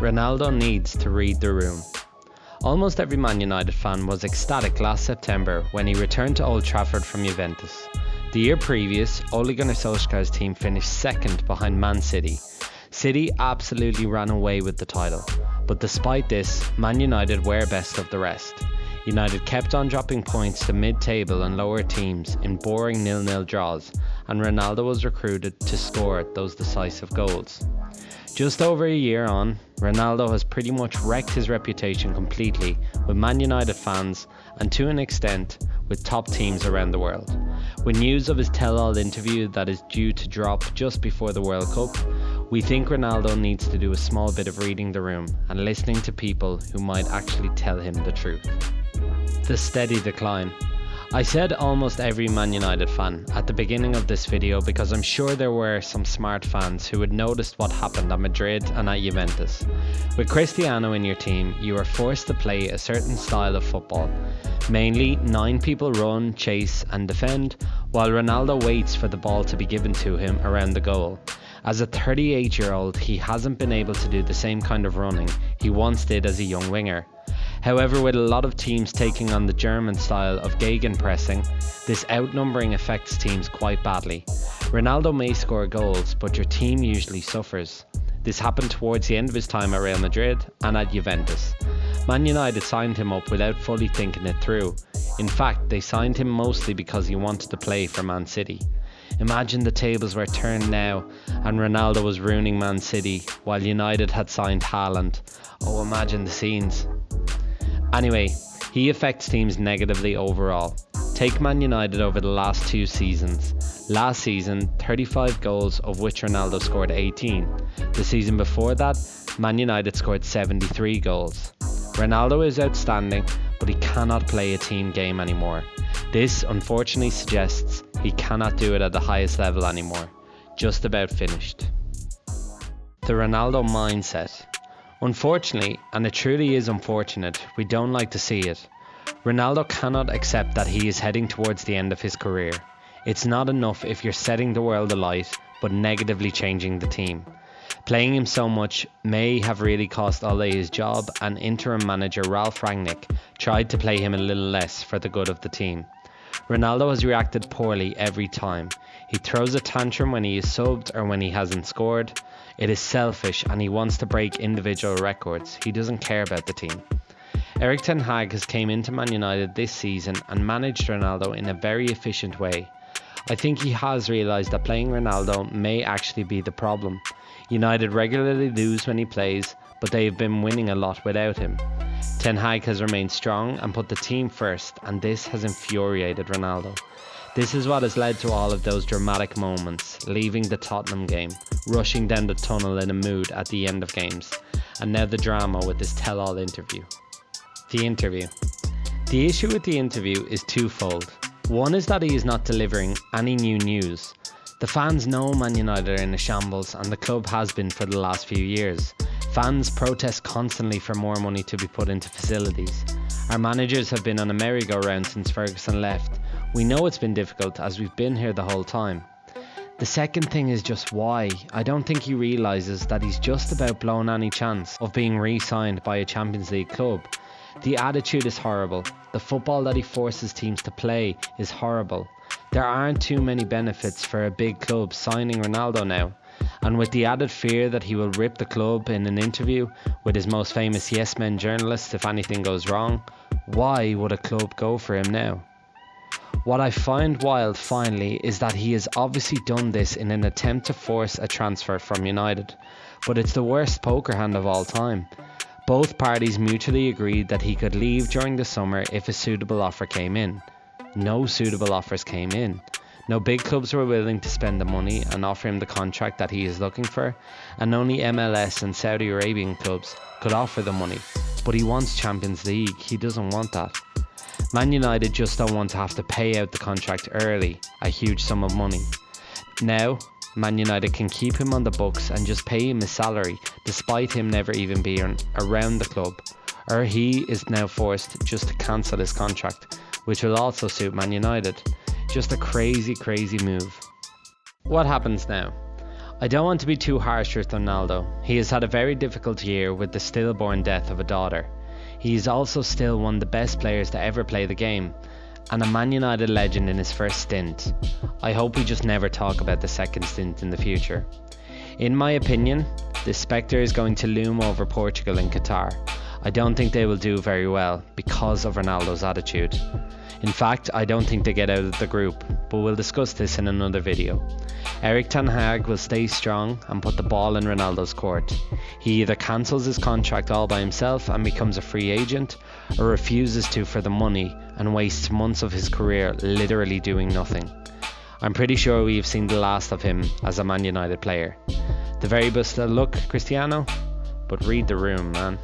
Ronaldo needs to read the room. Almost every Man United fan was ecstatic last September when he returned to Old Trafford from Juventus. The year previous, Ole Gunnar Solskjaer's team finished second behind Man City. City absolutely ran away with the title, but despite this, Man United were best of the rest. United kept on dropping points to mid-table and lower teams in boring 0-0 draws, and Ronaldo was recruited to score those decisive goals. Just over a year on, Ronaldo has pretty much wrecked his reputation completely with Man United fans and to an extent with top teams around the world. With news of his tell-all interview that is due to drop just before the World Cup, we think Ronaldo needs to do a small bit of reading the room and listening to people who might actually tell him the truth. The steady decline. I said almost every Man United fan at the beginning of this video because I'm sure there were some smart fans who had noticed what happened at Madrid and at Juventus. With Cristiano in your team, you are forced to play a certain style of football. Mainly 9 people run, chase and defend, while Ronaldo waits for the ball to be given to him around the goal. As a 38-year-old, he hasn't been able to do the same kind of running he once did as a young winger. However, with a lot of teams taking on the German style of gegenpressing, this outnumbering affects teams quite badly. Ronaldo may score goals, but your team usually suffers. This happened towards the end of his time at Real Madrid and at Juventus. Man United signed him up without fully thinking it through. In fact, they signed him mostly because he wanted to play for Man City. Imagine the tables were turned now and Ronaldo was ruining Man City while United had signed Haaland. Oh, imagine the scenes. Anyway, he affects teams negatively overall. Take Man United over the last 2 seasons. Last season, 35 goals, of which Ronaldo scored 18. The season before that, Man United scored 73 goals. Ronaldo is outstanding, but he cannot play a team game anymore. This unfortunately suggests he cannot do it at the highest level anymore. Just about finished. The Ronaldo mindset. Unfortunately, and it truly is unfortunate, we don't like to see it. Ronaldo cannot accept that he is heading towards the end of his career. It's not enough if you're setting the world alight, but negatively changing the team. Playing him so much may have really cost Ole his job, and interim manager Ralf Rangnick tried to play him a little less for the good of the team. Ronaldo has reacted poorly every time. He throws a tantrum when he is subbed or when he hasn't scored. It is selfish and he wants to break individual records. He doesn't care about the team. Erik ten Hag has came into Man United this season and managed Ronaldo in a very efficient way. I think he has realised that playing Ronaldo may actually be the problem. United regularly lose when he plays, but they have been winning a lot without him. Ten Hag has remained strong and put the team first, and this has infuriated Ronaldo. This is what has led to all of those dramatic moments, leaving the Tottenham game, rushing down the tunnel in a mood at the end of games, and now the drama with this tell-all interview. The interview. The issue with the interview is twofold. One is that he is not delivering any new news. The fans know Man United are in a shambles, and the club has been for the last few years. Fans protest constantly for more money to be put into facilities. Our managers have been on a merry-go-round since Ferguson left. We know it's been difficult as we've been here the whole time. The second thing is just why. I don't think he realises that he's just about blown any chance of being re-signed by a Champions League club. The attitude is horrible. The football that he forces teams to play is horrible. There aren't too many benefits for a big club signing Ronaldo now. And with the added fear that he will rip the club in an interview with his most famous yes men journalist if anything goes wrong, why would a club go for him now? What I find wild finally is that he has obviously done this in an attempt to force a transfer from United, but it's the worst poker hand of all time. Both parties mutually agreed that he could leave during the summer if a suitable offer came in. No suitable offers came in. No big clubs were willing to spend the money and offer him the contract that he is looking for, and only MLS and Saudi Arabian clubs could offer the money. But he wants Champions League, he doesn't want that. Man United just don't want to have to pay out the contract early, a huge sum of money. Now, Man United can keep him on the books and just pay him his salary despite him never even being around the club, or he is now forced just to cancel his contract, which will also suit Man United. Just a crazy move. What happens now? I don't want to be too harsh with Ronaldo. He has had a very difficult year with the stillborn death of a daughter. He is also still one of the best players to ever play the game, and a Man United legend in his first stint. I hope we just never talk about the second stint in the future. In my opinion, the spectre is going to loom over Portugal and Qatar. I don't think they will do very well because of Ronaldo's attitude. In fact, I don't think they get out of the group, but we'll discuss this in another video. Erik ten Hag will stay strong and put the ball in Ronaldo's court. He either cancels his contract all by himself and becomes a free agent, or refuses to for the money and wastes months of his career literally doing nothing. I'm pretty sure we have seen the last of him as a Man United player. The very best of luck, Cristiano, but read the room, man.